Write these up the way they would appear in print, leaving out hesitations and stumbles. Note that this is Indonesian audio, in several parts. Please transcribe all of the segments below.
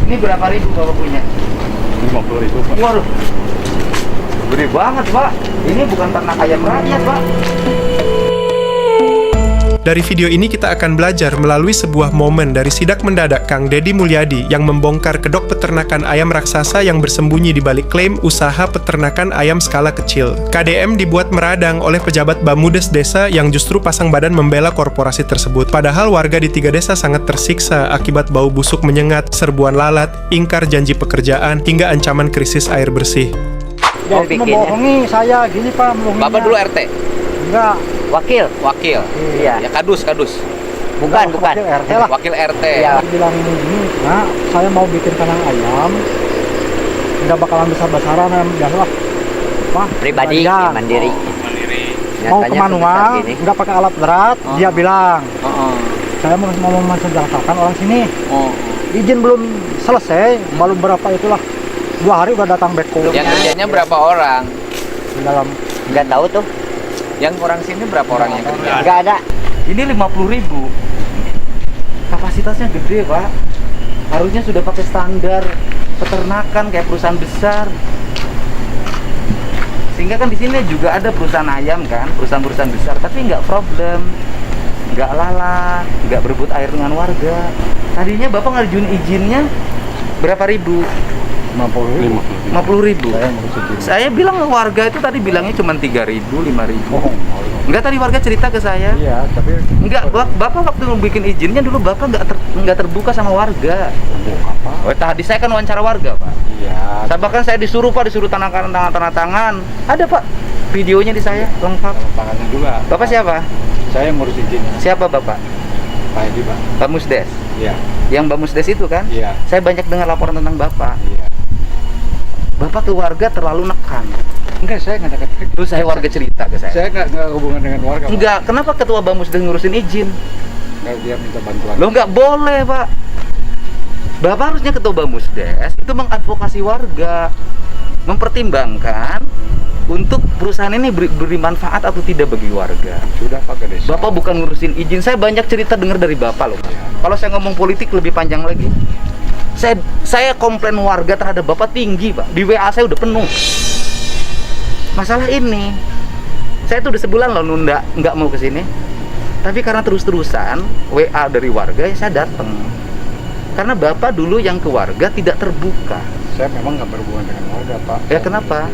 Ini berapa ribu Bapak punya? 50.000 Pak. Waduh, gede banget Pak. Ini bukan ternak ayam rakyat Pak. Dari video ini kita akan belajar melalui sebuah momen dari sidak mendadak Kang Deddy Mulyadi yang membongkar kedok peternakan ayam raksasa yang bersembunyi di balik klaim usaha peternakan ayam skala kecil. KDM dibuat meradang oleh pejabat Bamudes desa yang justru pasang badan membela korporasi tersebut. Padahal warga di 3 desa sangat tersiksa akibat bau busuk menyengat, serbuan lalat, ingkar janji pekerjaan, hingga ancaman krisis air bersih. Oh, Jadi membohongi saya gini Pak, membohonginya. Bapak dulu RT? Enggak. Wakil? Iya. Ya kadus. Bukan. Wakil RT lah. Wakil RT. Dia bilang gini, nah saya mau bikin kandang ayam, nggak bakalan besar-besaran, biasa lah. Wah, Pribadi, ya, mandiri. mau Nyatanya ke manual, sebesar gini. nggak pakai alat berat, Oh. dia bilang, Oh. saya mau mensejahterakan orang sini. Oh. Izin belum selesai, baru berapa itulah, 2 hari udah datang beko. Yang kerjanya berapa orang? Di dalam. Nggak tahu tuh, Yang orang sini berapa orang yang kerja? nggak ada. Ini 50.000. Kapasitasnya gede Pak. Harusnya sudah pakai standar peternakan kayak perusahaan besar. Sehingga kan di sini juga ada perusahaan ayam kan, perusahaan-perusahaan besar, tapi nggak problem, nggak lalat, nggak berebut air dengan warga. Tadinya Bapak ngajuin izinnya berapa ribu? 50.000. Saya bilang warga itu tadi bilangnya cuma 3.000, 5.000. Oh, Enggak, tadi warga cerita ke saya. iya, tapi Enggak, Bapak waktu bikin izinnya dulu Bapak nggak terbuka sama warga. apa? Oh, tadi saya kan wawancara warga, Pak. Iya. Bahkan saya disuruh tanda tangan. Ada Pak, videonya di saya lengkap. Tangannya juga. Bapak siapa? Saya ngurus izin. Siapa Bapak? Pak Edi Pak. Bamusdes. Iya. Yang Bamusdes itu kan? Iya. Saya banyak dengar laporan tentang Bapak. Iya. Bapak ke warga terlalu nekan. Enggak, saya nggak dekat. Terus saya warga cerita ke saya. Saya nggak hubungan dengan warga. Pak. Enggak, kenapa ketua Bamusdes ngurusin izin? Nggak, dia minta bantuan. Lo nggak boleh Pak. Bapak harusnya ketua Bamusdes itu mengadvokasi warga, mempertimbangkan untuk perusahaan ini beri manfaat atau tidak bagi warga. Sudah Pak ke desa. Bapak bukan ngurusin izin. Saya banyak cerita dengar dari Bapak loh. Kalau saya ngomong politik lebih panjang lagi. Saya komplain warga terhadap Bapak tinggi Pak. Di WA saya udah penuh. Masalah ini, saya tuh udah sebulan loh nunda nggak mau ke sini. Tapi karena terus-terusan WA dari warga, ya saya datang. Karena Bapak dulu yang ke warga tidak terbuka. Saya memang nggak berhubungan dengan warga Pak. Ya kenapa?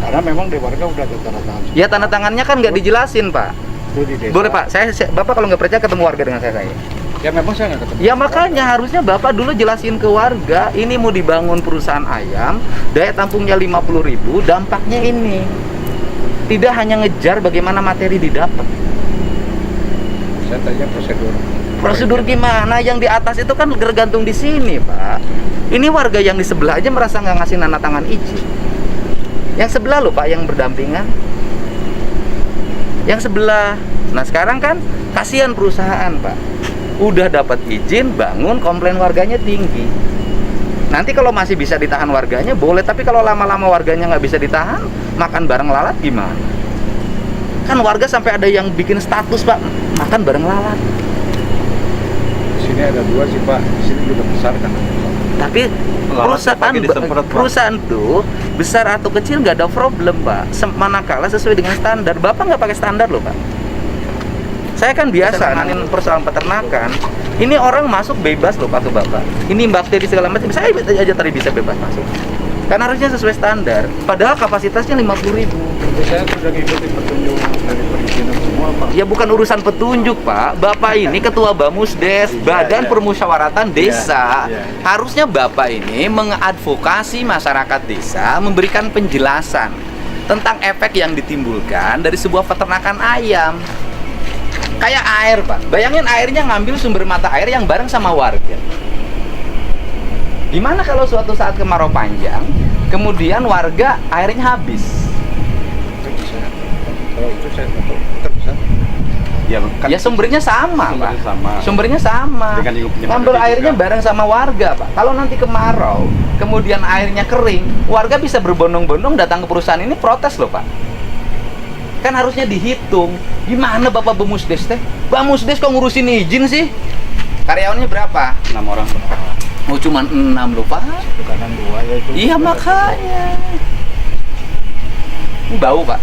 Karena memang di warga udah ada tanda tangan. Ya tanda tangannya kan nggak dijelasin Pak. Itu di desa. Boleh Pak, Bapak kalau nggak percaya ketemu warga dengan saya. Ya memang saya nggak ketemu. Ya makanya harusnya Bapak dulu jelasin ke warga, ini mau dibangun perusahaan ayam, daya tampungnya 50.000, dampaknya ini. Tidak hanya ngejar bagaimana materi didapat. Saya tanya prosedur. Prosedur gimana? Yang di atas itu kan tergantung di sini, Pak. Ini warga yang di sebelah aja merasa nggak ngasih tanda tangan izin. Yang sebelah loh, Pak, yang berdampingan. Yang sebelah. Nah sekarang kan kasihan perusahaan, Pak. Udah dapat izin, bangun, komplain warganya tinggi. Nanti kalau masih bisa ditahan warganya boleh, tapi kalau lama-lama warganya nggak bisa ditahan, makan bareng lalat gimana? Kan warga sampai ada yang bikin status Pak, makan bareng lalat. Di sini ada 2 sih Pak. Di sini juga besar kan. Tapi perusahaan tuh besar atau kecil nggak ada problem Pak. Manakala sesuai dengan standar. Bapak nggak pakai standar loh Pak. Saya kan biasa nanganin persoalan peternakan. Ini orang masuk bebas loh Pak ke Bapak. Ini bakteri segala macam. Saya aja tadi bisa bebas masuk. Karena harusnya sesuai standar. Padahal kapasitasnya 50.000. Saya sudah ngikutin petunjuk dari perizinan semua Pak. Ya bukan urusan petunjuk Pak. Bapak ini ketua Bamusdes, Badan Permusyawaratan Desa. Harusnya Bapak ini mengadvokasi masyarakat desa, memberikan penjelasan tentang efek yang ditimbulkan dari sebuah peternakan ayam. Kayak air Pak, bayangin airnya ngambil sumber mata air yang bareng sama warga. Gimana kalau suatu saat kemarau panjang, kemudian warga airnya habis? Itu bisa. Kalau itu saya nggak tahu. Itu bisa. Ya, kan Ya sumbernya sama Pak. Sumbernya sama. Dengan lingkup Ngambil juga. airnya bareng sama warga Pak. Kalau nanti kemarau, kemudian airnya kering, warga bisa berbondong-bondong datang ke perusahaan ini protes loh Pak. Kan harusnya dihitung. Gimana Bapak Bamusdes teh? Bamusdes kok ngurusin izin sih? Karyawannya berapa? 6 orang. Oh cuma 6 loh Pak. Satu kanan dua ya itu. Iya makanya. Ini bau Pak.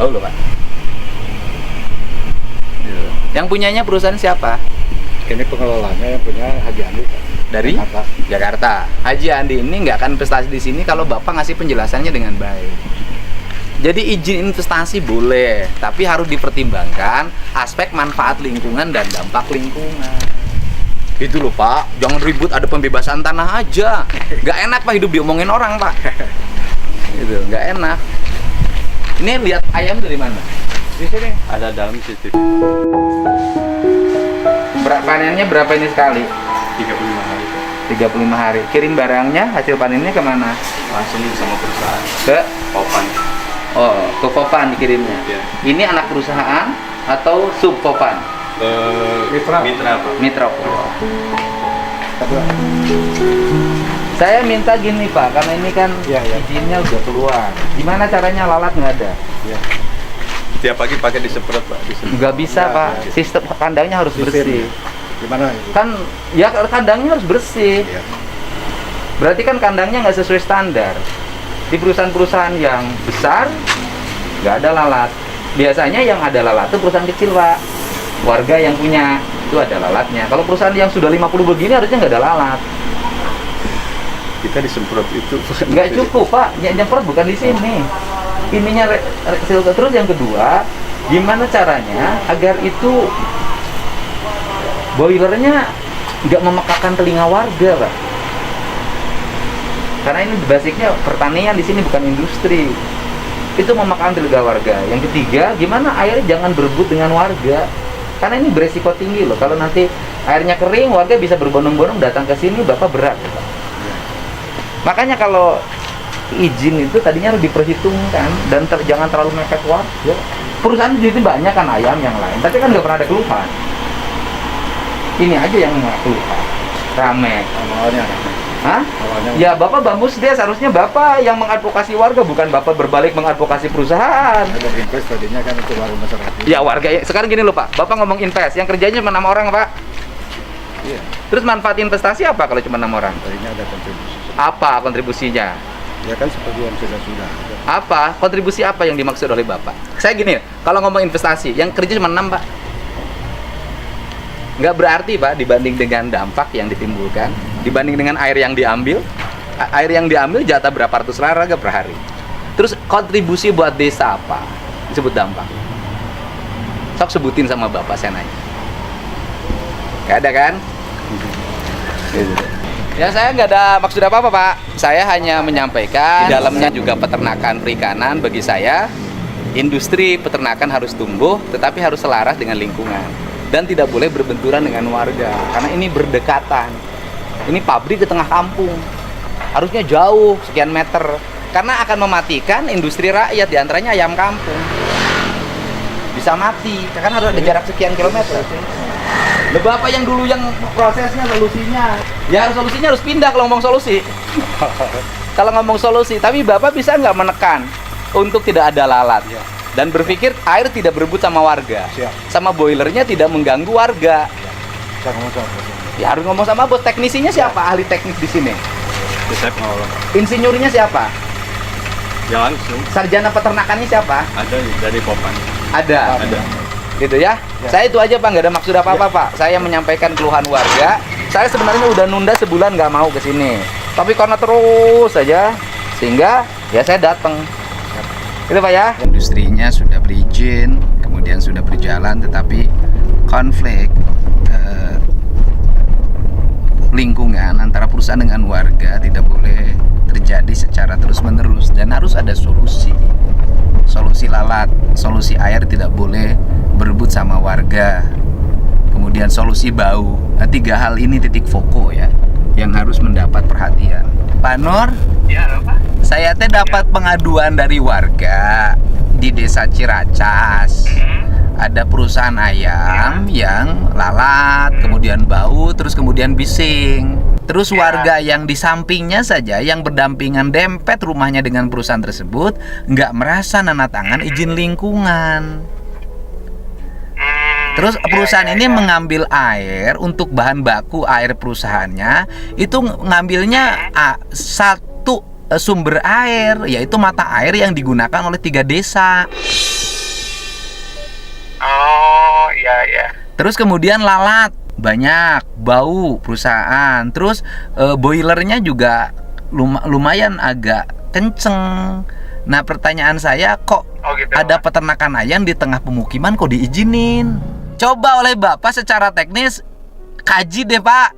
Bau loh Pak. Gitu. Yang punyanya perusahaan siapa? Ini pengelolanya yang punya Haji Andi Pak. Dari Jakarta. Jakarta. Haji Andi ini nggak akan investasi di sini kalau Bapak ngasih penjelasannya dengan baik. Jadi izin investasi boleh, tapi harus dipertimbangkan aspek manfaat lingkungan dan dampak lingkungan. Itu loh Pak, jangan ribut ada pembebasan tanah aja. Nggak enak Pak hidup diomongin orang Pak. Itu nggak enak. Ini lihat ayam dari mana? Di sini. Ada dalam CCTV Panennya berapa ini sekali? 35 hari Pak. 35 hari. Kirim barangnya, hasil panennya kemana? Langsung sama perusahaan Ke Popan. Oh, ke Popan dikirimnya. Iya. Ini anak perusahaan atau sub Popan? Mitra. Pak. Mitra Popan. Saya minta gini Pak, karena ini kan Iya, iya. izinnya udah keluar. Gimana caranya lalat nggak ada? Ya. Tiap pagi pakai disemprot Pak, disemprot. Nggak bisa Nggak, Pak. nggak. Sistem kandangnya harus bersih. Gimana? Kan ya kandangnya harus bersih. Iya. Berarti kan kandangnya nggak sesuai standar. Di perusahaan-perusahaan yang besar nggak ada lalat. Biasanya yang ada lalat itu perusahaan kecil Pak. Warga yang punya itu ada lalatnya. Kalau perusahaan yang sudah 50 begini harusnya nggak ada lalat. Kita disemprot itu. Nggak cukup Pak. Yang nyemprot bukan di sini. Ininya terus yang kedua, gimana caranya agar itu boilernya nggak memekakan telinga warga Pak. Karena ini basicnya pertanian di sini bukan industri. Itu memakan telinga warga. Yang ketiga, gimana airnya jangan berebut dengan warga. Karena ini beresiko tinggi loh. Kalau nanti airnya kering, warga bisa berbondong-bondong datang ke sini, Bapak berat. Makanya kalau izin itu tadinya harus diperhitungkan dan jangan terlalu mepet warga. Perusahaan di sini banyak kan ayam yang lain, tapi kan nggak pernah ada keluhan. Ini aja yang nggak keluhan. Rame. Awalnya. Hah? Awalnya. Ya Bapak Bamus dia seharusnya Bapak yang mengadvokasi warga, bukan Bapak berbalik mengadvokasi perusahaan. Ada invest tadinya kan itu baru masyarakat. Ya warga, sekarang gini loh Pak, Bapak ngomong invest, yang kerjanya cuma 6 orang Pak. Iya. Terus manfaat investasi apa kalau cuma 6 orang? Tadinya ada kontribusi. Apa kontribusinya? Ya kan seperti yang sudah ada. Apa? Kontribusi apa yang dimaksud oleh Bapak? Saya gini, kalau ngomong investasi, yang kerja cuma 6 Pak. Nggak berarti Pak dibanding dengan dampak yang ditimbulkan, dibanding dengan air yang diambil jatah berapa ratus larga per hari. Terus kontribusi buat desa apa? Disebut dampak. Sok sebutin sama Bapak, saya nanya. Nggak ada kan? Gitu. Ya saya nggak ada maksud apa-apa Pak. Saya hanya menyampaikan di dalamnya juga peternakan perikanan. Bagi saya industri peternakan harus tumbuh, tetapi harus selaras dengan lingkungan dan tidak boleh berbenturan dengan warga karena ini berdekatan. Ini pabrik di tengah kampung, harusnya jauh sekian meter karena akan mematikan industri rakyat, diantaranya ayam kampung. Bisa mati karena harus ada jarak sekian kilometer. Loh, Bapak yang dulu yang prosesnya solusinya, ya solusinya harus pindah kalau ngomong solusi. Kalau ngomong solusi, tapi Bapak bisa nggak menekan untuk tidak ada lalat dan berpikir air tidak berebut sama warga, sama boilernya tidak mengganggu warga. Saya ngomong sama bos. Ya harus ngomong sama bos. Teknisinya siapa? Ahli teknik di sini. Saya pengawal. Insinyurnya siapa? Ya langsung. Sarjana peternakannya siapa? Ada dari Popan. Ada. Ada. Gitu ya. Saya itu aja Pak, nggak ada maksud apa-apa Pak. Saya menyampaikan keluhan warga. Saya sebenarnya udah nunda sebulan nggak mau ke sini. Tapi karena terus saja, sehingga ya saya datang. Itu Pak ya. Industrinya sudah berizin, kemudian sudah berjalan, tetapi konflik lingkungan antara perusahaan dengan warga tidak boleh terjadi secara terus-menerus dan harus ada solusi. Solusi lalat, solusi air tidak boleh berebut sama warga. Kemudian solusi bau. Nah, 3 hal ini titik fokus ya yang harus mendapat perhatian. Pak Nur, Ya, apa? saya teh dapat pengaduan dari warga di Desa Ciracas. Ada perusahaan ayam yang lalat, kemudian bau, terus kemudian bising. Terus warga yang di sampingnya saja yang berdampingan dempet rumahnya dengan perusahaan tersebut nggak merasa nana tangan izin lingkungan. Terus perusahaan ini mengambil air untuk bahan baku air perusahaannya, itu ngambilnya satu sumber air, yaitu mata air yang digunakan oleh 3 desa. Oh, iya. Terus kemudian lalat banyak, bau perusahaan. Terus boilernya juga lumayan agak kenceng. Nah, pertanyaan saya, kok gitu, ada peternakan ayam di tengah pemukiman kok diizinin? Coba oleh Bapak secara teknis kaji deh, Pak.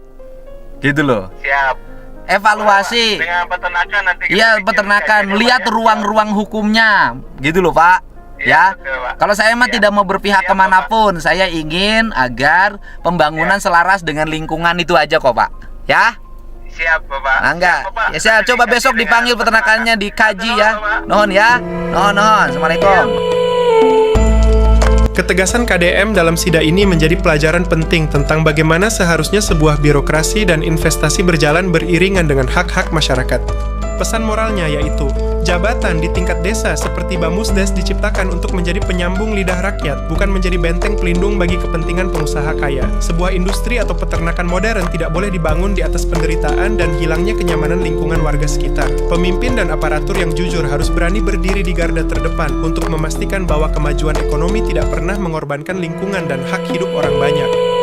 Gitu loh. Siap. Evaluasi. Dengan peternakan nanti. Iya, peternakan. Lihat ruang-ruang hukumnya. Gitu loh, Pak. Ya. Betul, Pak. Kalau saya mah Iya. tidak mau berpihak Siap, kemanapun. Saya ingin agar pembangunan selaras dengan lingkungan itu aja kok, Pak. Ya. Siap, Bapak. Nah, enggak. Siap, Bapak. Ya, saya coba besok dipanggil peternakannya, dikaji ya. Nuhun ya. Nuhun. Assalamualaikum. Ketegasan KDM dalam SIDA ini menjadi pelajaran penting tentang bagaimana seharusnya sebuah birokrasi dan investasi berjalan beriringan dengan hak-hak masyarakat. Pesan moralnya yaitu, jabatan di tingkat desa seperti Bamusdes diciptakan untuk menjadi penyambung lidah rakyat, bukan menjadi benteng pelindung bagi kepentingan pengusaha kaya. Sebuah industri atau peternakan modern tidak boleh dibangun di atas penderitaan dan hilangnya kenyamanan lingkungan warga sekitar. Pemimpin dan aparatur yang jujur harus berani berdiri di garda terdepan untuk memastikan bahwa kemajuan ekonomi tidak pernah mengorbankan lingkungan dan hak hidup orang banyak.